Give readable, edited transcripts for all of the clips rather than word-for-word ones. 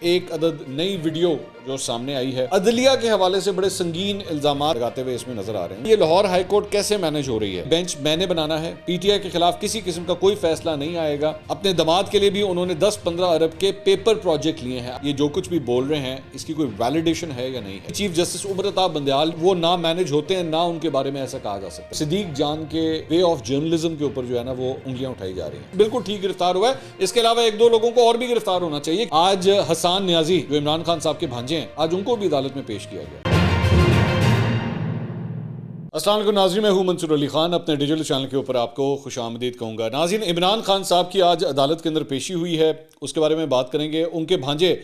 ایک عدد نئی ویڈیو جو سامنے آئی ہے عدلیہ کے حوالے سے بڑے سنگین الزامات لگاتے ہوئے اس میں نظر آ رہے ہیں۔ یہ لاہور ہائی کورٹ کیسے مینج ہو رہی ہے؟ بینچ میں نے بنانا ہے، پی ٹی آئی کے خلاف کسی قسم کا کوئی فیصلہ نہیں آئے گا۔ اپنے دماد کے لیے بھی انہوں نے 10-15 ارب کے پیپر پروجیکٹ لیے ہیں۔ یہ جو کچھ بھی بول رہے ہیں اس کی کوئی ویلیڈیشن ہے یا نہیں ہے؟ چیف جسٹس عمرتا بندیال وہ نہ مینج ہوتے ہیں، نہ ان کے بارے میں ایسا کہا جا سکتا ہے۔ صدیق جان کے وے آف جرنلزم کے اوپر جو ہے نا وہ انگلیاں اٹھائی جا رہی ہیں۔ بالکل ٹھیک گرفتار ہوا ہے، اس کے علاوہ ایک دو لوگوں کو اور بھی گرفتار ہونا چاہیے۔ آج حسان نیازی جو عمران خان صاحب کے بھانجے ہیں، آج ان کو بھی عدالت میں پیش کیا گیا۔ السلام علیکم ناظرین، میں ہوں منصور علی خان، اپنے ڈیجیٹل چینل کے اوپر آپ کو خوش آمدید کہوں گا۔ ناظرین، عمران خان صاحب کی آج عدالت کے اندر پیشی ہوئی ہے، اس کے بارے میں بات کریں گے۔ ان کے بھانجے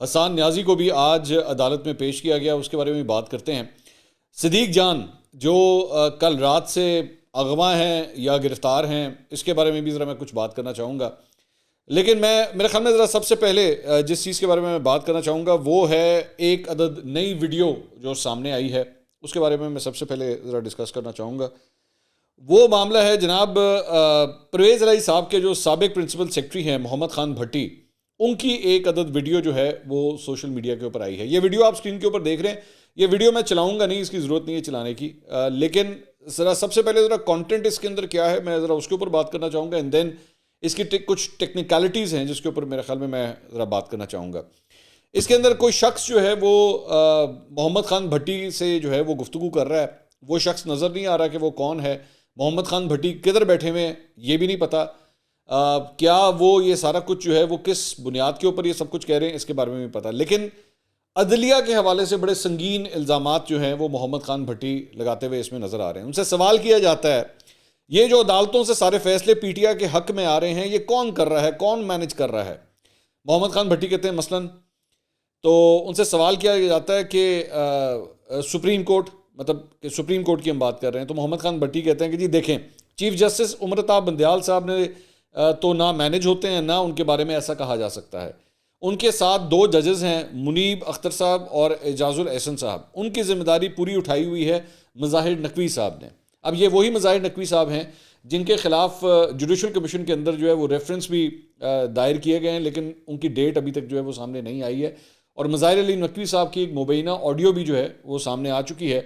حسان نیازی کو بھی آج عدالت میں پیش کیا گیا، اس کے بارے میں بات کرتے ہیں۔ صدیق جان جو کل رات سے اغوا ہیں یا گرفتار ہیں، اس کے بارے میں بھی ذرا میں کچھ بات کرنا چاہوں گا۔ لیکن میرے خیال میں ذرا سب سے پہلے جس چیز کے بارے میں بات کرنا چاہوں گا وہ ہے ایک عدد نئی ویڈیو جو سامنے آئی ہے، اس کے بارے میں سب سے پہلے ذرا ڈسکس کرنا چاہوں گا۔ وہ معاملہ ہے جناب پرویز الہی صاحب کے جو سابق پرنسپل سیکرٹری ہیں محمد خان بھٹی، ان کی ایک عدد ویڈیو جو ہے وہ سوشل میڈیا کے اوپر آئی ہے۔ یہ ویڈیو آپ اسکرین کے اوپر دیکھ رہے ہیں، یہ ویڈیو میں چلاؤں گا نہیں، اس کی ضرورت نہیں ہے چلانے کی، لیکن ذرا سب سے پہلے ذرا کانٹینٹ اس کے اندر کیا ہے میں ذرا اس کے اوپر بات کرنا چاہوں گا، اینڈ دین اس کی کچھ ٹیکنیکلٹیز ہیں جس کے اوپر میرے خیال میں ذرا بات کرنا چاہوں گا۔ اس کے اندر کوئی شخص جو ہے وہ محمد خان بھٹی سے جو ہے وہ گفتگو کر رہا ہے، وہ شخص نظر نہیں آ رہا کہ وہ کون ہے۔ محمد خان بھٹی کدھر بیٹھے ہوئے ہیں یہ بھی نہیں پتہ، کیا وہ یہ سارا کچھ جو ہے وہ کس بنیاد کے اوپر یہ سب کچھ کہہ رہے ہیں اس کے بارے میں بھی پتہ۔ لیکن عدلیہ کے حوالے سے بڑے سنگین الزامات جو ہیں وہ محمد خان بھٹی لگاتے ہوئے اس میں نظر آ رہے ہیں۔ ان سے سوال کیا جاتا ہے یہ جو عدالتوں سے سارے فیصلے پی ٹی آئی کے حق میں آ رہے ہیں، یہ کون کر رہا ہے، کون مینج کر رہا ہے؟ محمد خان بھٹی کہتے ہیں مثلاً، تو ان سے سوال کیا جاتا ہے کہ سپریم کورٹ، مطلب کہ سپریم کورٹ کی ہم بات کر رہے ہیں، تو محمد خان بھٹی کہتے ہیں کہ جی دیکھیں، چیف جسٹس عمرتا بندیال صاحب نے تو نہ مینج ہوتے ہیں، نہ ان کے بارے میں ایسا کہا جا سکتا ہے۔ ان کے ساتھ 2 ججز ہیں، منیب اختر صاحب اور اعجاز الاحسن صاحب، ان کی ذمہ داری پوری اٹھائی ہوئی ہے مظاہر نقوی صاحب نے۔ اب یہ وہی مظاہر نقوی صاحب ہیں جن کے خلاف جوڈیشل کمیشن کے اندر جو ہے وہ ریفرنس بھی دائر کیے گئے ہیں، لیکن ان کی ڈیٹ ابھی تک جو ہے وہ سامنے نہیں آئی ہے، اور مظاہر علی نقوی صاحب کی ایک مبینہ آڈیو بھی جو ہے وہ سامنے آ چکی ہے۔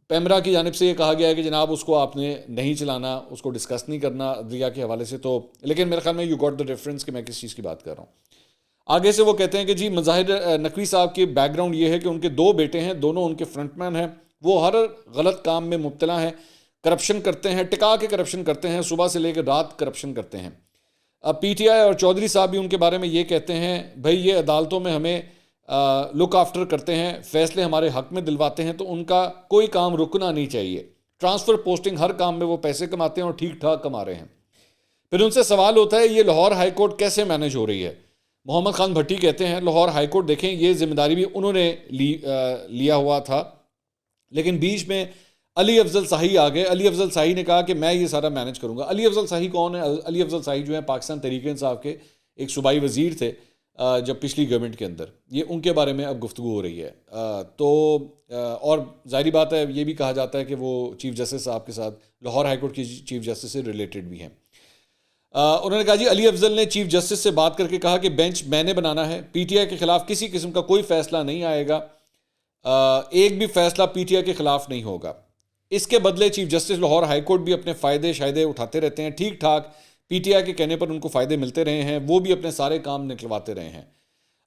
پیمرا کی جانب سے یہ کہا گیا ہے کہ جناب اس کو آپ نے نہیں چلانا، اس کو ڈسکس نہیں کرنا عدلیہ کے حوالے سے، تو لیکن میرے خیال میں یو گاٹ دا ریفرنس کہ میں کس چیز کی بات کر رہا ہوں۔ آگے سے وہ کہتے ہیں کہ جی مظاہر نقوی صاحب کی بیک گراؤنڈ یہ ہے کہ ان کے 2 بیٹے ہیں، دونوں ان کے فرنٹ مین ہیں، وہ ہر غلط کام میں مبتلا ہیں، کرپشن کرتے ہیں، ٹکا کے کرپشن کرتے ہیں، صبح سے لے کے رات کرپشن کرتے ہیں۔ اب پی ٹی آئی اور چودھری صاحب بھی ان کے بارے میں یہ کہتے ہیں بھائی یہ عدالتوں میں ہمیں لک آفٹر کرتے ہیں، فیصلے ہمارے حق میں دلواتے ہیں، تو ان کا کوئی کام رکنا نہیں چاہیے، ٹرانسفر پوسٹنگ ہر کام میں وہ پیسے کماتے ہیں اور ٹھیک ٹھاک کما رہے ہیں۔ پھر ان سے سوال ہوتا ہے یہ لاہور ہائی کورٹ کیسے مینج ہو رہی ہے؟ محمد خان بھٹی کہتے ہیں لاہور ہائی کورٹ دیکھیں یہ ذمہ داری بھی انہوں نے لیا ہوا تھا، لیکن بیچ میں علی افضل صاحی آ گئے۔ علی افضل صاحی نے کہا کہ میں یہ سارا مینج کروں گا۔ علی افضل صاحی کون ہے؟ علی افضل صاحی جو ہیں پاکستان تحریک انصاف کے ایک صوبائی وزیر تھے جب پچھلی گورنمنٹ کے اندر، یہ ان کے بارے میں اب گفتگو ہو رہی ہے۔ تو اور ظاہری بات ہے یہ بھی کہا جاتا ہے کہ وہ چیف جسٹس صاحب کے ساتھ لاہور ہائی کورٹ کی چیف جسٹس سے ریلیٹڈ بھی ہیں۔ انہوں نے کہا جی علی افضل نے چیف جسٹس سے بات کر کے کہا کہ بینچ میں نے بنانا ہے، پی ٹی آئی کے خلاف کسی قسم کا کوئی فیصلہ نہیں آئے گا، ایک بھی فیصلہ پی ٹی آئی کے خلاف نہیں ہوگا۔ اس کے بدلے chief justice Lahore high court بھی اپنے فائدے شائدے اٹھاتے رہتے ہیں، ٹھیک ٹھاک پی ٹی آئی کے کہنے پر ان کو فائدے ملتے رہے ہیں، وہ بھی اپنے سارے کام نکلواتے رہے ہیں۔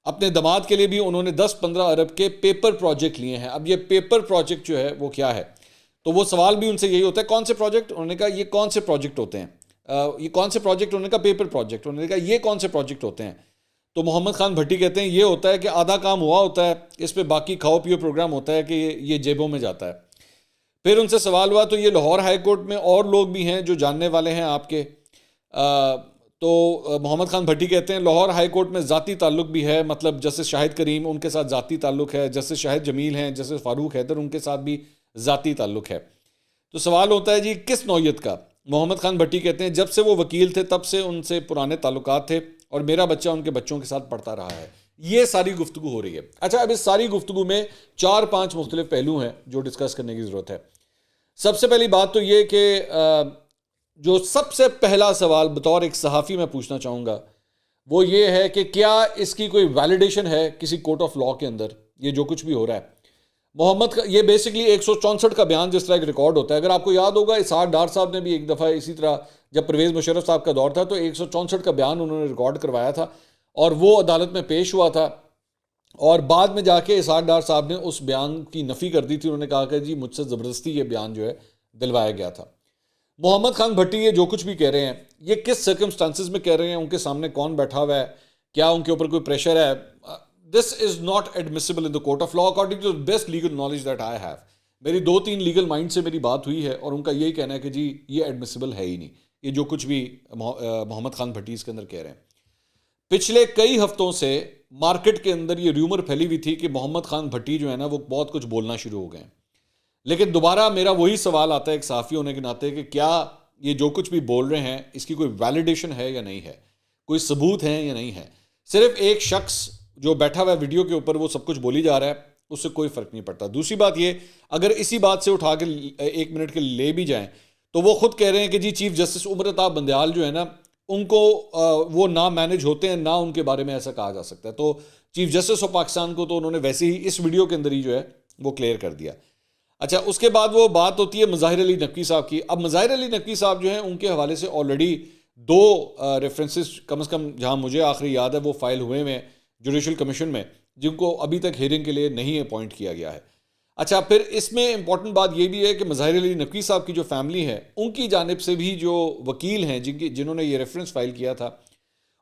اپنے دماد کے لیے بھی انہوں نے 10-15 ارب کے پیپر پروجیکٹ لیے ہیں۔ اب یہ پیپر پروجیکٹ جو ہے وہ کیا ہے؟ تو وہ سوال بھی ان سے یہی ہوتا ہے کون سے پروجیکٹ؟ انہوں نے کہا یہ کون سے پروجیکٹ ہوتے ہیں؟ یہ کون سے پروجیکٹ؟ انہوں نے کہا پیپر پروجیکٹ۔ انہوں نے کہا یہ کون سے پروجیکٹ ہوتے ہیں؟ تو محمد خان بھٹی کہتے ہیں یہ ہوتا ہے کہ آدھا کام ہوا ہوتا ہے، اس پہ باقی کھاؤ پیو پروگرام ہوتا ہے کہ یہ جیبوں میں جاتا ہے۔ پھر ان سے سوال ہوا تو یہ لاہور ہائی کورٹ میں اور لوگ بھی ہیں جو جاننے والے ہیں آپ کے؟ تو محمد خان بھٹی کہتے ہیں لاہور ہائی کورٹ میں ذاتی تعلق بھی ہے، مطلب جسٹس شاہد کریم ان کے ساتھ ذاتی تعلق ہے، جسٹس شاہد جمیل ہیں، جسٹس فاروق حیدر ان کے ساتھ بھی ذاتی تعلق ہے۔ تو سوال ہوتا ہے جی کس نوعیت کا؟ محمد خان بھٹی کہتے ہیں جب سے وہ وکیل تھے تب سے ان سے پرانے تعلقات تھے، اور میرا بچہ ان کے بچوں کے ساتھ پڑھتا رہا ہے۔ یہ ساری گفتگو ہو رہی ہے۔ اچھا، اب اس ساری گفتگو میں 4-5 مختلف پہلو ہیں جو ڈسکس کرنے کی ضرورت ہے۔ سب سے پہلی بات تو یہ کہ جو سب سے پہلا سوال بطور ایک صحافی میں پوچھنا چاہوں گا وہ یہ ہے کہ کیا اس کی کوئی ویلیڈیشن ہے کسی کورٹ آف لاء کے اندر، یہ جو کچھ بھی ہو رہا ہے محمد کا، یہ بیسکلی 164 کا بیان جس طرح ایک ریکارڈ ہوتا ہے. اگر آپ کو یاد ہوگا اسحاق ڈار صاحب نے بھی ایک دفعہ اسی طرح جب پرویز مشرف صاحب کا دور تھا تو 164 کا بیان انہوں نے ریکارڈ کروایا تھا اور وہ عدالت میں پیش ہوا تھا، اور بعد میں جا کے اسحاق ڈار صاحب نے اس بیان کی نفی کر دی تھی. انہوں نے کہا کہ جی مجھ سے زبردستی یہ بیان جو ہے دلوایا گیا تھا. محمد خان بھٹی یہ جو کچھ بھی کہہ رہے ہیں یہ کس سرکمسٹانسز میں کہہ رہے ہیں، ان کے سامنے کون بیٹھا ہوا ہے، کیا ان کے اوپر کوئی پریشر ہے، this is not admissible in the court of law according to best legal knowledge that I have. میری 2-3 لیگل مائنڈ سے میری بات ہوئی ہے اور ان کا یہی کہنا ہے کہ جی یہ ایڈمیسیبل ہے ہی نہیں، یہ جو کچھ بھی محمد خان بھٹی اس کے اندر کہہ رہے ہیں. پچھلے کئی ہفتوں سے مارکیٹ کے اندر یہ ریومر پھیلی ہوئی تھی کہ محمد خان بھٹی جو ہے نا وہ بہت کچھ بولنا شروع ہو گئے ہیں، لیکن دوبارہ میرا وہی سوال آتا ہے ایک صحافی ہونے کے ناطے کہ کیا یہ جو کچھ بھی بول رہے ہیں اس کی کوئی ویلیڈیشن ہے یا نہیں ہے، کوئی ثبوت ہے یا نہیں ہے. صرف ایک شخص جو بیٹھا ہوا ہے ویڈیو کے اوپر وہ سب کچھ بولی جا رہا ہے، اس سے کوئی فرق نہیں پڑتا. دوسری بات یہ، اگر اسی بات سے اٹھا کے 1 منٹ کے لے بھی جائیں تو وہ خود کہہ رہے ہیں کہ جی چیف جسٹس عمر عطا بندیال جو ہے نا ان کو وہ نہ مینج ہوتے ہیں، نہ ان کے بارے میں ایسا کہا جا سکتا ہے. تو چیف جسٹس آف پاکستان کو تو انہوں نے ویسے ہی اس ویڈیو کے اندر ہی جو ہے وہ کلیئر کر دیا. اچھا، اس کے بعد وہ بات ہوتی ہے مظاہر علی نقوی صاحب کی. اب مظاہر علی نقوی صاحب جو ہیں ان کے حوالے سے آلریڈی 2 ریفرنسز کم از کم جہاں مجھے آخری یاد ہے وہ فائل ہوئے ہیں جوڈیشل کمیشن میں، جن کو ابھی تک ہیئرنگ کے لیے نہیں اپوائنٹ کیا گیا ہے. اچھا، پھر اس میں امپورٹنٹ بات یہ بھی ہے کہ مظاہر علی نقوی صاحب کی جو فیملی ہے ان کی جانب سے بھی جو وکیل ہیں جنہوں نے یہ ریفرنس فائل کیا تھا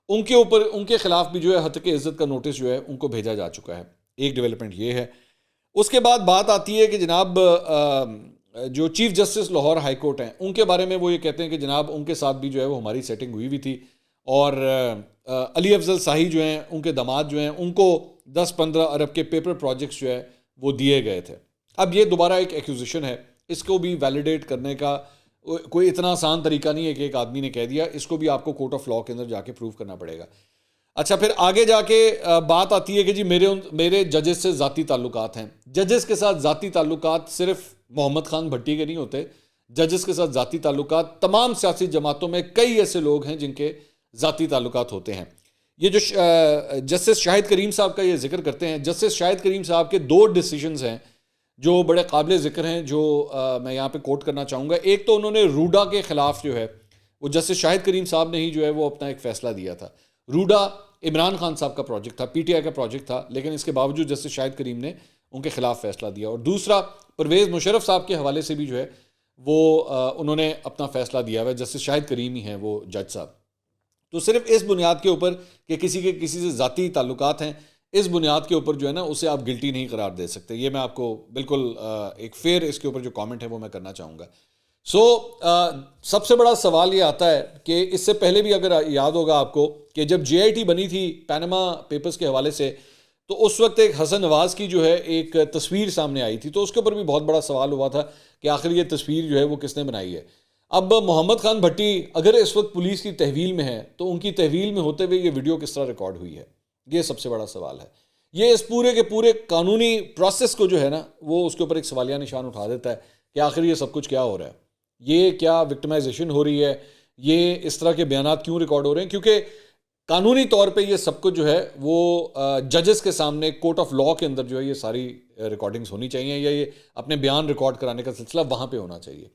ان کے اوپر ان کے خلاف بھی جو ہے ہتک عزت کا نوٹس جو ہے ان کو بھیجا جا چکا ہے. ایک ڈیولپمنٹ یہ ہے. اس کے بعد بات آتی ہے کہ جناب جو chief justice Lahore high court ہیں ان کے بارے میں وہ یہ کہتے ہیں کہ جناب ان کے ساتھ بھی جو ہے وہ ہماری سیٹنگ ہوئی تھی، اور علی افضل شاہی جو ہیں ان کے داماد جو ہیں ان کو 10-15 ارب کے پیپر پروجیکٹس جو ہے وہ دیے گئے تھے. اب یہ دوبارہ ایک ایکوزیشن ہے، اس کو بھی ویلیڈیٹ کرنے کا کوئی اتنا آسان طریقہ نہیں ہے کہ ایک آدمی نے کہہ دیا، اس کو بھی آپ کو کورٹ آف لاء کے اندر جا کے پروف کرنا پڑے گا. اچھا، پھر آگے جا کے بات آتی ہے کہ جی میرے ججز سے ذاتی تعلقات ہیں. ججز کے ساتھ ذاتی تعلقات صرف محمد خان بھٹی کے نہیں ہوتے، ججز کے ساتھ ذاتی تعلقات تمام سیاسی جماعتوں میں کئی ایسے لوگ ہیں جن کے ذاتی تعلقات ہوتے ہیں. یہ جو جسٹس شاہد کریم صاحب کا یہ ذکر کرتے ہیں، جسٹس شاہد کریم صاحب کے 2 ڈیسیجنز ہیں جو بڑے قابل ذکر ہیں، جو میں یہاں پہ کوٹ کرنا چاہوں گا. ایک تو انہوں نے روڈا کے خلاف جو ہے وہ جسٹس شاہد کریم صاحب نے ہی جو ہے وہ اپنا ایک فیصلہ دیا تھا. روڈا عمران خان صاحب کا پروجیکٹ تھا، پی ٹی آئی کا پروجیکٹ تھا، لیکن اس کے باوجود جسٹس شاہد کریم نے ان کے خلاف فیصلہ دیا. اور دوسرا پرویز مشرف صاحب کے حوالے سے بھی جو ہے وہ انہوں نے اپنا فیصلہ دیا ہوا ہے. جسٹس شاہد کریم ہی ہیں وہ جج صاحب. تو صرف اس بنیاد کے اوپر کہ کسی سے ذاتی تعلقات ہیں، اس بنیاد کے اوپر جو ہے نا اسے آپ گلٹی نہیں قرار دے سکتے. یہ میں آپ کو بالکل ایک فیئر اس کے اوپر جو کامنٹ ہے وہ میں کرنا چاہوں گا. سب سے بڑا سوال یہ آتا ہے کہ اس سے پہلے بھی اگر یاد ہوگا آپ کو کہ جب جے آئی ٹی بنی تھی پینما پیپرز کے حوالے سے، تو اس وقت ایک حسن نواز کی جو ہے ایک تصویر سامنے آئی تھی، تو اس کے اوپر بھی بہت بڑا سوال ہوا تھا کہ آخر یہ تصویر جو ہے وہ کس نے بنائی ہے. اب محمد خان بھٹی اگر اس وقت پولیس کی تحویل میں ہے تو ان کی تحویل میں ہوتے ہوئے یہ ویڈیو کس طرح ریکارڈ ہوئی ہے، یہ سب سے بڑا سوال ہے. یہ اس پورے کے پورے قانونی پروسیس کو جو ہے نا وہ اس کے اوپر ایک سوالیہ نشان اٹھا دیتا ہے کہ آخر یہ سب کچھ کیا ہو رہا ہے، یہ کیا وکٹمائزیشن ہو رہی ہے، یہ اس طرح کے بیانات کیوں ریکارڈ ہو رہے ہیں. کیونکہ قانونی طور پہ یہ سب کچھ جو ہے وہ ججز کے سامنے کورٹ آف لاء کے اندر جو ہے یہ ساری ریکارڈنگز ہونی چاہیے، یا یہ اپنے بیان ریکارڈ کرانے کا سلسلہ وہاں پہ ہونا چاہیے.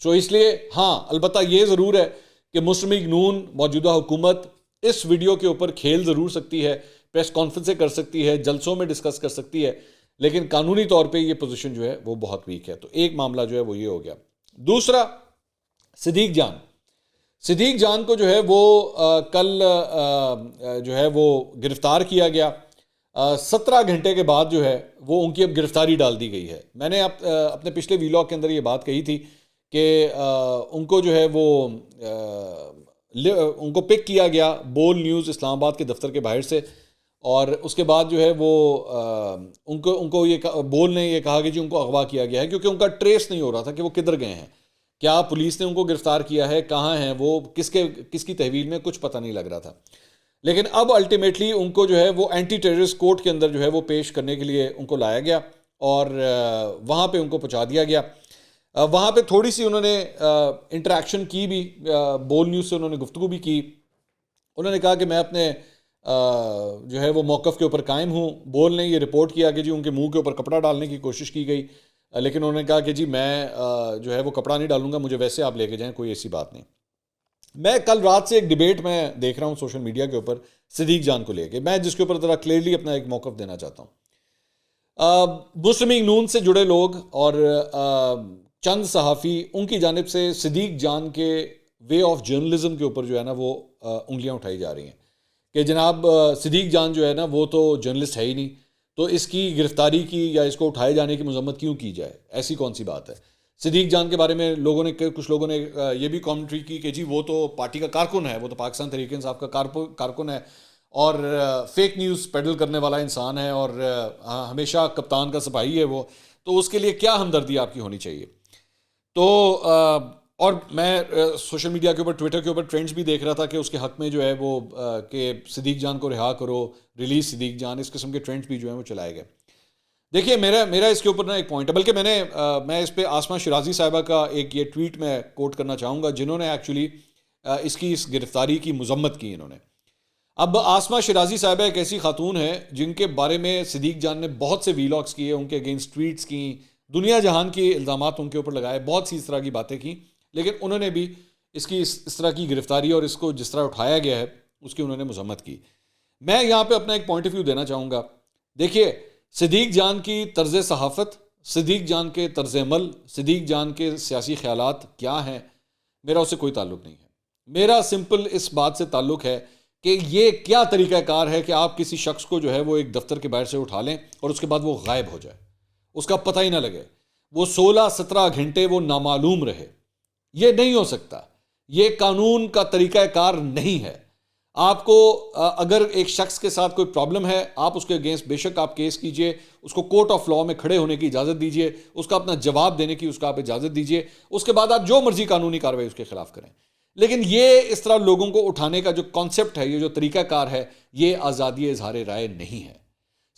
سو اس لیے ہاں، البتہ یہ ضرور ہے کہ مسلم لیگ نون موجودہ حکومت اس ویڈیو کے اوپر کھیل ضرور سکتی ہے، پریس کانفرنسیں کر سکتی ہے، جلسوں میں ڈسکس کر سکتی ہے، لیکن قانونی طور پہ یہ پوزیشن جو ہے وہ بہت ویک ہے. تو ایک معاملہ جو ہے وہ یہ ہو گیا. دوسرا، صدیق جان کو جو ہے وہ کل جو ہے وہ گرفتار کیا گیا. 17 گھنٹے کے بعد جو ہے وہ ان کی اب گرفتاری ڈال دی گئی ہے. میں نے اپنے پچھلے ویلاگ کے اندر یہ بات کہی تھی کہ ان کو جو ہے وہ ان کو پک کیا گیا بول نیوز اسلام آباد کے دفتر کے باہر سے، اور اس کے بعد جو ہے وہ ان کو یہ بول نے یہ کہا کہ جی ان کو اغوا کیا گیا ہے، کیونکہ ان کا ٹریس نہیں ہو رہا تھا کہ وہ کدھر گئے ہیں، کیا پولیس نے ان کو گرفتار کیا ہے، کہاں ہیں وہ، کس کی تحویل میں، کچھ پتہ نہیں لگ رہا تھا. لیکن اب الٹیمیٹلی ان کو جو ہے وہ اینٹی ٹیررسٹ کورٹ کے اندر جو ہے وہ پیش کرنے کے لیے ان کو لایا گیا اور وہاں پہ ان کو پہنچا دیا گیا. وہاں پہ تھوڑی سی انہوں نے انٹریکشن کی بھی، بول نیوز سے انہوں نے گفتگو بھی کی، انہوں نے کہا کہ میں اپنے جو ہے وہ موقف کے اوپر قائم ہوں. بول نے یہ رپورٹ کیا کہ جی ان کے منہ کے اوپر کپڑا ڈالنے کی کوشش کی گئی، لیکن انہوں نے کہا کہ جی میں جو ہے وہ کپڑا نہیں ڈالوں گا، مجھے ویسے آپ لے کے جائیں، کوئی ایسی بات نہیں. میں کل رات سے ایک ڈیبیٹ میں دیکھ رہا ہوں سوشل میڈیا کے اوپر صدیق جان کو لے کے، میں جس کے اوپر ذرا کلیئرلی اپنا ایک موقف دینا چاہتا ہوں. مسلم لیگ نون سے جڑے لوگ اور چند صحافی، ان کی جانب سے صدیق جان کے وے آف جرنلزم کے اوپر جو ہے نا وہ انگلیاں اٹھائی جا رہی ہیں کہ جناب صدیق جان جو ہے نا وہ تو جرنلسٹ ہے ہی نہیں، تو اس کی گرفتاری کی یا اس کو اٹھائے جانے کی مذمت کیوں کی جائے، ایسی کون سی بات ہے. صدیق جان کے بارے میں کچھ لوگوں نے یہ بھی کامنٹری کی کہ جی وہ تو پارٹی کا کارکن ہے، وہ تو پاکستان تحریک انصاف کا کارکن ہے اور فیک نیوز پیڈل کرنے والا انسان ہے اور ہمیشہ کپتان کا سپاہی ہے وہ، تو اس کے لیے کیا ہمدردی آپ کی ہونی چاہیے. تو اور میں سوشل میڈیا کے اوپر، ٹویٹر کے اوپر ٹرینڈز بھی دیکھ رہا تھا کہ اس کے حق میں جو ہے وہ کہ صدیق جان کو رہا کرو، ریلیز صدیق جان، اس قسم کے ٹرینڈز بھی جو ہیں وہ چلائے گئے. دیکھیے میرا اس کے اوپر نا ایک پوائنٹ ہے، بلکہ میں اس پہ آسمہ شرازی صاحبہ کا ایک یہ ٹویٹ میں کوٹ کرنا چاہوں گا جنہوں نے ایکچولی اس گرفتاری کی مذمت کی انہوں نے. اب آسمہ شرازی صاحبہ ایک ایسی خاتون ہے جن کے بارے میں صدیق جان نے بہت سے ویلاگس کیے، ان کے اگینسٹ ٹویٹس کی، دنیا جہان کے الزامات ان کے اوپر لگائے، بہت سی اس طرح کی باتیں کی، لیکن انہوں نے بھی اس طرح کی گرفتاری اور اس کو جس طرح اٹھایا گیا ہے اس کی انہوں نے مذمت کی. میں یہاں پہ اپنا ایک پوائنٹ آف ویو دینا چاہوں گا. دیکھیے صدیق جان کی طرز صحافت، صدیق جان کے طرز عمل، صدیق جان کے سیاسی خیالات کیا ہیں، میرا اس سے کوئی تعلق نہیں ہے. میرا سمپل اس بات سے تعلق ہے کہ یہ کیا طریقہ کار ہے کہ آپ کسی شخص کو جو ہے وہ ایک دفتر کے باہر سے اٹھا لیں اور اس کے بعد وہ غائب ہو جائے، اس کا پتہ ہی نہ لگے، وہ 16-17 گھنٹے وہ نامعلوم رہے. یہ نہیں ہو سکتا، یہ قانون کا طریقہ کار نہیں ہے. آپ کو اگر ایک شخص کے ساتھ کوئی پرابلم ہے، آپ اس کے اگینسٹ بے شک آپ کیس کیجئے، اس کو کورٹ آف لاء میں کھڑے ہونے کی اجازت دیجئے، اس کا اپنا جواب دینے کی اس کا آپ اجازت دیجئے، اس کے بعد آپ جو مرضی قانونی کارروائی اس کے خلاف کریں. لیکن یہ اس طرح لوگوں کو اٹھانے کا جو کانسیپٹ ہے، یہ جو طریقہ کار ہے، یہ آزادی اظہار رائے نہیں ہے.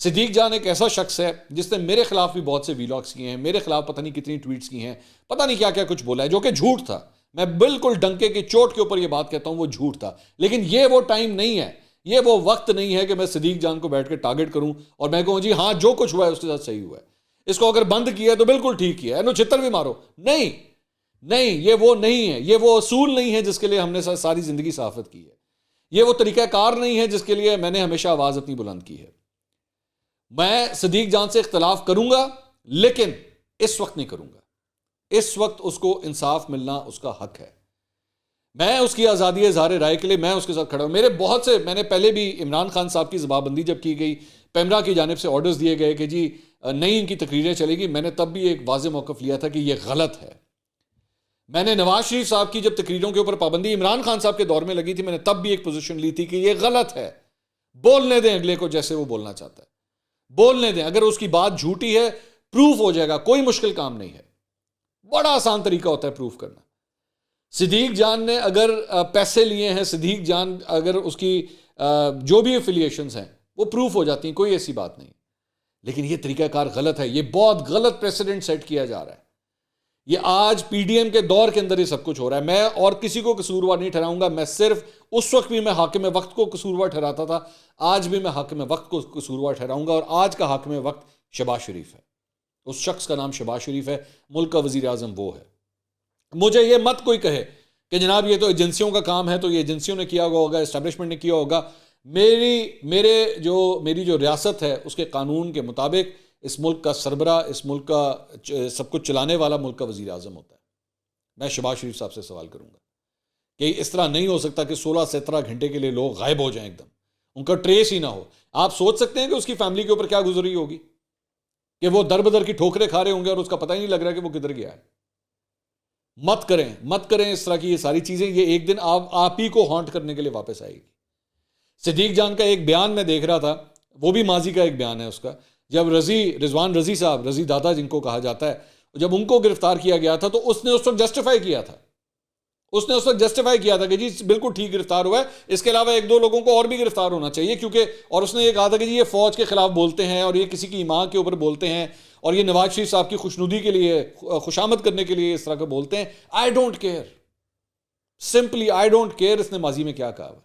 صدیق جان ایک ایسا شخص ہے جس نے میرے خلاف بھی بہت سے ویلاگس کیے ہیں، میرے خلاف پتہ نہیں کتنی ٹویٹس کی ہیں، پتہ نہیں کیا کیا کچھ بولا ہے جو کہ جھوٹ تھا. میں بالکل ڈنکے کی چوٹ کے اوپر یہ بات کہتا ہوں، وہ جھوٹ تھا. لیکن یہ وہ ٹائم نہیں ہے، یہ وہ وقت نہیں ہے کہ میں صدیق جان کو بیٹھ کے ٹارگٹ کروں اور میں کہوں جی ہاں جو کچھ ہوا ہے اس کے ساتھ صحیح ہوا ہے، اس کو اگر بند کیا ہے تو بالکل ٹھیک کیا ہے، چھتر بھی مارو. نہیں، یہ وہ نہیں ہے، یہ وہ اصول نہیں ہے جس کے لیے ہم نے ساری زندگی صحافت کی ہے. یہ وہ طریقہ کار نہیں ہے جس کے لیے میں نے ہمیشہ آواز اپنی بلند کی ہے. میں صدیق جان سے اختلاف کروں گا لیکن اس وقت نہیں کروں گا. اس وقت اس کو انصاف ملنا اس کا حق ہے. میں اس کی آزادی اظہار رائے کے لیے میں اس کے ساتھ کھڑا ہوں. میرے بہت سے، میں نے پہلے بھی عمران خان صاحب کی زبانبندی جب کی گئی، پیمرا کی جانب سے آرڈرز دیے گئے کہ جی نہیں ان کی تقریریں چلے گی، میں نے تب بھی ایک واضح موقف لیا تھا کہ یہ غلط ہے. میں نے نواز شریف صاحب کی جب تقریروں کے اوپر پابندی عمران خان صاحب کے دور میں لگی تھی، میں نے تب بھی ایک پوزیشن لی تھی کہ یہ غلط ہے. بولنے دیں اگلے کو جیسے وہ بولنا چاہتا ہے، بولنے دیں. اگر اس کی بات جھوٹی ہے پروف ہو جائے گا، کوئی مشکل کام نہیں ہے، بڑا آسان طریقہ ہوتا ہے پروف کرنا. صدیق جان نے اگر پیسے لیے ہیں، صدیق جان اگر اس کی جو بھی افیلیشنز ہیں وہ پروف ہو جاتی ہیں، کوئی ایسی بات نہیں. لیکن یہ طریقہ کار غلط ہے، یہ بہت غلط پریسیڈنٹ سیٹ کیا جا رہا ہے. یہ آج پی ڈی ایم کے دور کے اندر یہ سب کچھ ہو رہا ہے. میں اور کسی کو قصوروار نہیں ٹھہراؤں گا. میں صرف اس وقت بھی میں حاکم وقت کو قصوروار ٹھہراتا تھا، آج بھی میں حاکم وقت کو قصوروار ٹھہراؤں گا. اور آج کا حاکم وقت شہباز شریف ہے. اس شخص کا نام شہباز شریف ہے، ملک کا وزیر اعظم وہ ہے. مجھے یہ مت کوئی کہے کہ جناب یہ تو ایجنسیوں کا کام ہے، تو یہ ایجنسیوں نے کیا ہوگا، اسٹیبلشمنٹ نے کیا ہوگا. میری جو ریاست ہے اس کے قانون کے مطابق اس ملک کا سربراہ، اس ملک کا سب کچھ چلانے والا ملک کا وزیر اعظم ہوتا ہے. میں شہباز شریف صاحب سے سوال کروں گا کہ اس طرح نہیں ہو سکتا کہ 16-17 گھنٹے کے لیے لوگ غائب ہو جائیں، ایک دم ان کا ٹریس ہی نہ ہو. آپ سوچ سکتے ہیں کہ اس کی فیملی کے اوپر کیا گزری ہوگی، کہ وہ در بدر کی ٹھوکریں کھا رہے ہوں گے اور اس کا پتہ ہی نہیں لگ رہا کہ وہ کدھر گیا ہے. مت کریں اس طرح کی یہ ساری چیزیں. یہ ایک دن آپ ہی کو ہانٹ کرنے کے لیے واپس آئے گی. صدیق جان کا ایک بیان میں دیکھ رہا تھا، وہ بھی ماضی کا ایک بیان ہے اس کا، جب رضوان رضی صاحب، رضی دادا جن کو کہا جاتا ہے، جب ان کو گرفتار کیا گیا تھا تو اس نے اس وقت جسٹیفائی کیا تھا کہ جی بالکل ٹھیک گرفتار ہوا ہے، اس کے علاوہ 1-2 لوگوں کو اور بھی گرفتار ہونا چاہیے، کیونکہ اور اس نے یہ کہا تھا کہ جی یہ فوج کے خلاف بولتے ہیں اور یہ کسی کی ماں کے اوپر بولتے ہیں اور یہ نواز شریف صاحب کی خوشنودی کے لیے، خوشامد کرنے کے لیے اس طرح کا بولتے ہیں. I don't care, simply I don't care اس نے ماضی میں کیا کہا ہوا.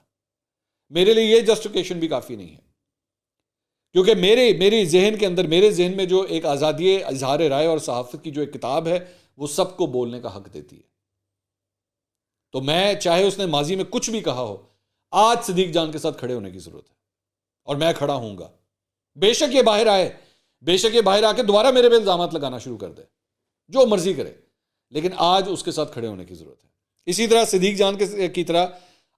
میرے لیے یہ جسٹیفیکیشن بھی کافی نہیں ہے، کیونکہ میری ذہن کے اندر، میرے ذہن میں جو ایک آزادی اظہار رائے اور صحافت کی جو ایک کتاب ہے وہ سب کو بولنے کا حق دیتی ہے. تو میں چاہے اس نے ماضی میں کچھ بھی کہا ہو، آج صدیق جان کے ساتھ کھڑے ہونے کی ضرورت ہے، اور میں کھڑا ہوں گا. بے شک یہ باہر آئے، بے شک یہ باہر آ کے دوبارہ میرے پہ الزامات لگانا شروع کر دے، جو مرضی کرے، لیکن آج اس کے ساتھ کھڑے ہونے کی ضرورت ہے. اسی طرح صدیق جان کی طرح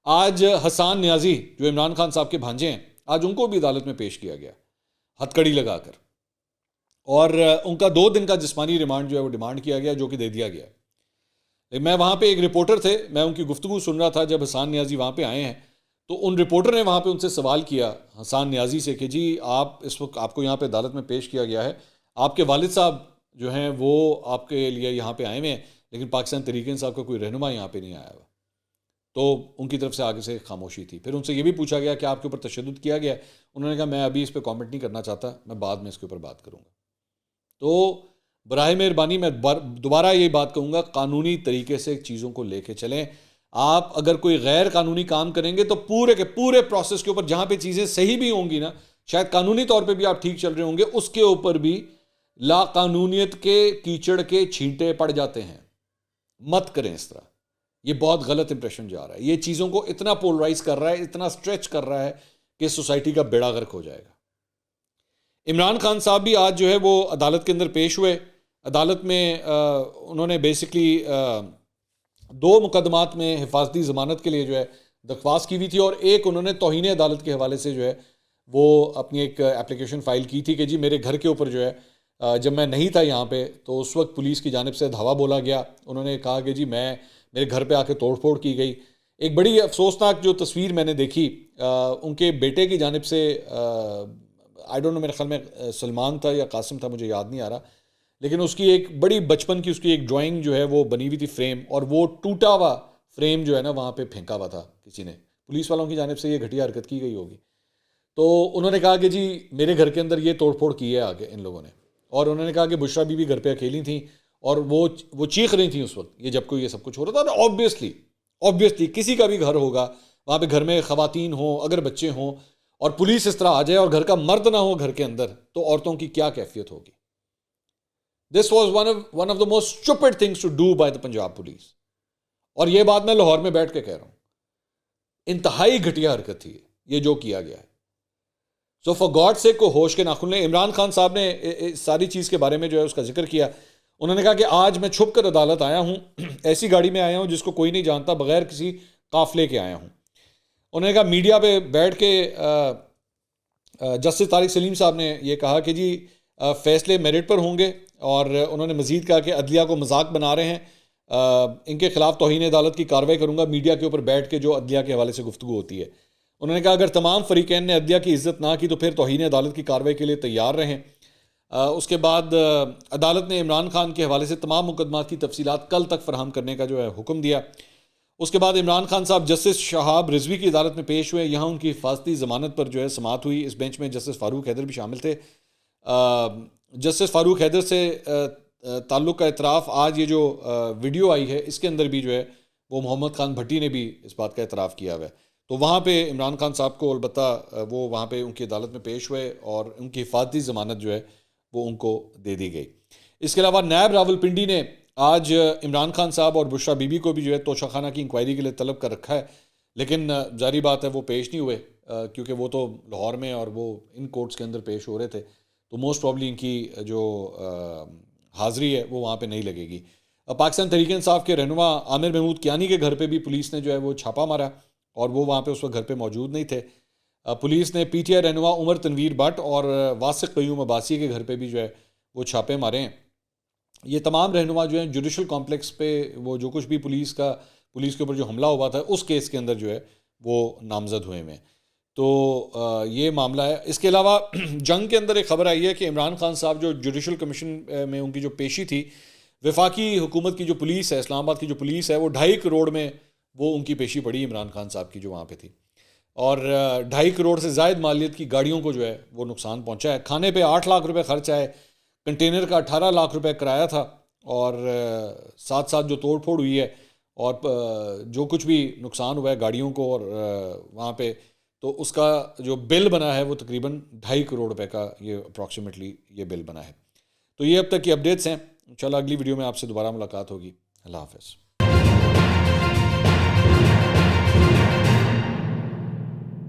آج حسان نیازی جو عمران خان صاحب کے بھانجے ہیں، آج ان کو بھی عدالت میں پیش کیا گیا ہتھ کڑی لگا کر، اور ان کا 2 دن کا جسمانی ریمانڈ جو ہے وہ ڈیمانڈ کیا گیا، جو کہ دے دیا گیا. میں وہاں پہ ایک رپورٹر تھے، میں ان کی گفتگو سن رہا تھا جب حسان نیازی وہاں پہ آئے ہیں. تو ان رپورٹر نے وہاں پہ ان سے سوال کیا حسان نیازی سے کہ جی آپ اس وقت، آپ کو یہاں پہ عدالت میں پیش کیا گیا ہے، آپ کے والد صاحب جو ہیں وہ آپ کے لیے یہاں پہ آئے ہوئے ہیں، لیکن پاکستان تحریک انصاف کا کوئی رہنما یہاں پہ نہیں آیا ہوا. تو ان کی طرف سے آگے سے خاموشی تھی. پھر ان سے یہ بھی پوچھا گیا کہ آپ کے اوپر تشدد کیا گیا ہے؟ انہوں نے کہا میں ابھی اس پہ کامنٹ نہیں کرنا چاہتا، میں بعد میں اس کے اوپر بات کروں گا. تو براہ مہربانی میں دوبارہ یہ بات کہوں گا، قانونی طریقے سے چیزوں کو لے کے چلیں. آپ اگر کوئی غیر قانونی کام کریں گے تو پورے کے پورے پروسیس کے اوپر، جہاں پہ چیزیں صحیح بھی ہوں گی نا، شاید قانونی طور پہ بھی آپ ٹھیک چل رہے ہوں گے، اس کے اوپر بھی لا قانونیت کے کیچڑ کے چھینٹے پڑ جاتے ہیں. مت کریں اس طرح، یہ بہت غلط امپریشن جا رہا ہے. یہ چیزوں کو اتنا پولرائز کر رہا ہے، اتنا سٹریچ کر رہا ہے کہ سوسائٹی کا بیڑا غرق ہو جائے گا. عمران خان صاحب بھی آج جو ہے وہ عدالت کے اندر پیش ہوئے. عدالت میں انہوں نے بیسکلی 2 مقدمات میں حفاظتی ضمانت کے لیے جو ہے درخواست کی ہوئی تھی، اور ایک انہوں نے توہین عدالت کے حوالے سے جو ہے وہ اپنی ایک اپلیکیشن فائل کی تھی کہ جی میرے گھر کے اوپر جو ہے جب میں نہیں تھا یہاں پہ تو اس وقت پولیس کی جانب سے دھاوا بولا گیا. انہوں نے کہا کہ جی میرے گھر پہ آ کے توڑ پھوڑ کی گئی. ایک بڑی افسوسناک جو تصویر میں نے دیکھی، ان کے بیٹے کی جانب سے، آئی ڈونٹ نو، میرے خیال میں سلمان تھا یا قاسم تھا، مجھے یاد نہیں آ رہا، لیکن اس کی ایک بڑی بچپن کی اس کی ایک ڈرائنگ جو ہے وہ بنی ہوئی تھی فریم، اور وہ ٹوٹا ہوا فریم جو ہے نا وہاں پہ پھینکا ہوا تھا کسی نے، پولیس والوں کی جانب سے یہ گھٹیا حرکت کی گئی ہوگی. تو انہوں نے کہا کہ جی میرے گھر کے اندر یہ توڑ پھوڑ کی ہے آگے ان لوگوں نے، اور انہوں نے کہا کہ بشرا بی بھی گھر پہ اکیلی تھیں اور وہ چیخ رہی تھیں اس وقت یہ جب کوئی یہ سب کچھ ہو رہا تھا. اور آبویسلی کسی کا بھی گھر ہوگا، وہاں پہ گھر میں خواتین ہوں، اگر بچے ہوں، اور پولیس اس طرح آ جائے اور گھر کا مرد نہ ہو گھر کے اندر، تو عورتوں کی کیا کیفیت ہوگی. This was one of the most stupid things to do by the Punjab police. اور یہ بات میں لاہور میں بیٹھ کے کہہ رہا ہوں، انتہائی گھٹیا حرکت تھی یہ جو کیا گیا ہے. سو فار گاڈ سے کو ہوش کے ناخن لیں. عمران خان صاحب نے اس ساری چیز کے بارے میں جو ہے اس کا ذکر کیا. انہوں نے کہا کہ آج میں چھپ کر عدالت آیا ہوں، ایسی گاڑی میں آیا ہوں جس کو کوئی نہیں جانتا، بغیر کسی قافلے کے آیا ہوں. انہوں نے کہا میڈیا پہ بیٹھ کے جسٹس طارق سلیم صاحب نے یہ کہا کہ جی فیصلے میرٹ پر ہوں گے، اور انہوں نے مزید کہا کہ عدلیہ کو مذاق بنا رہے ہیں، ان کے خلاف توہین عدالت کی کارروائی کروں گا میڈیا کے اوپر بیٹھ کے جو عدلیہ کے حوالے سے گفتگو ہوتی ہے. انہوں نے کہا اگر تمام فریقین نے عدلیہ کی عزت نہ کی تو پھر توہین عدالت کی کارروائی کے لیے تیار رہیں. اس کے بعد عدالت نے عمران خان کے حوالے سے تمام مقدمات کی تفصیلات کل تک فراہم کرنے کا جو ہے حکم دیا. اس کے بعد عمران خان صاحب جسٹس شہاب رضوی کی عدالت میں پیش ہوئے. یہاں ان کی حفاظتی ضمانت پر جو ہے سماعت ہوئی. اس بینچ میں جسٹس فاروق حیدر بھی شامل تھے. جسٹس فاروق حیدر سے تعلق کا اعتراف آج یہ جو ویڈیو آئی ہے اس کے اندر بھی جو ہے وہ محمد خان بھٹی نے بھی اس بات کا اعتراف کیا ہوا ہے. تو وہاں پہ عمران خان صاحب کو البتہ وہ وہاں پہ ان کی عدالت میں پیش ہوئے اور ان کی حفاظتی ضمانت جو ہے وہ ان کو دے دی گئی. اس کے علاوہ نیب راولپنڈی نے آج عمران خان صاحب اور بشرا بی بی کو بھی جو ہے توشہ خانہ کی انکوائری کے لیے طلب کر رکھا ہے، لیکن ظاہری بات ہے وہ پیش نہیں ہوئے کیونکہ وہ تو لاہور میں اور وہ ان کورٹس کے اندر پیش ہو رہے تھے، تو موسٹ پرابلی ان کی جو حاضری ہے وہ وہاں پہ نہیں لگے گی. پاکستان تحریک انصاف کے رہنما عامر محمود کیانی کے گھر پہ بھی پولیس نے جو ہے وہ چھاپا مارا اور وہ وہاں پہ اس وقت گھر پہ موجود نہیں تھے. پولیس نے پی ٹی آئی رہنما عمر تنویر بٹ اور واسق قیوم عباسی کے گھر پہ بھی جو ہے وہ چھاپے مارے ہیں. یہ تمام رہنما جو ہیں جوڈیشل کمپلیکس پہ وہ جو کچھ بھی پولیس کے اوپر جو حملہ ہوا تھا اس کیس کے اندر جو ہے وہ نامزد ہوئے ہیں. تو یہ معاملہ ہے. اس کے علاوہ جنگ کے اندر ایک خبر آئی ہے کہ عمران خان صاحب جو جوڈیشل کمیشن میں ان کی جو پیشی تھی، وفاقی حکومت کی جو پولیس ہے، اسلام آباد کی جو پولیس ہے، وہ 2.5 کروڑ میں وہ ان کی پیشی پڑی عمران خان صاحب کی جو وہاں پہ تھی، اور 2.5 کروڑ سے زائد مالیت کی گاڑیوں کو جو ہے وہ نقصان پہنچا ہے. کھانے پہ 8 لاکھ روپے خرچ آئے، کنٹینر کا 18 لاکھ روپے کرایہ تھا، اور ساتھ ساتھ جو توڑ پھوڑ ہوئی ہے اور جو کچھ بھی نقصان ہوا ہے گاڑیوں کو، اور وہاں پہ تو اس کا جو بل بنا ہے وہ تقریباً 2.5 کروڑ روپے کا یہ اپروکسیمیٹلی یہ بل بنا ہے. تو یہ اب تک کی اپڈیٹس ہیں. انشاءاللہ اگلی ویڈیو میں آپ سے دوبارہ ملاقات ہوگی. اللہ حافظ.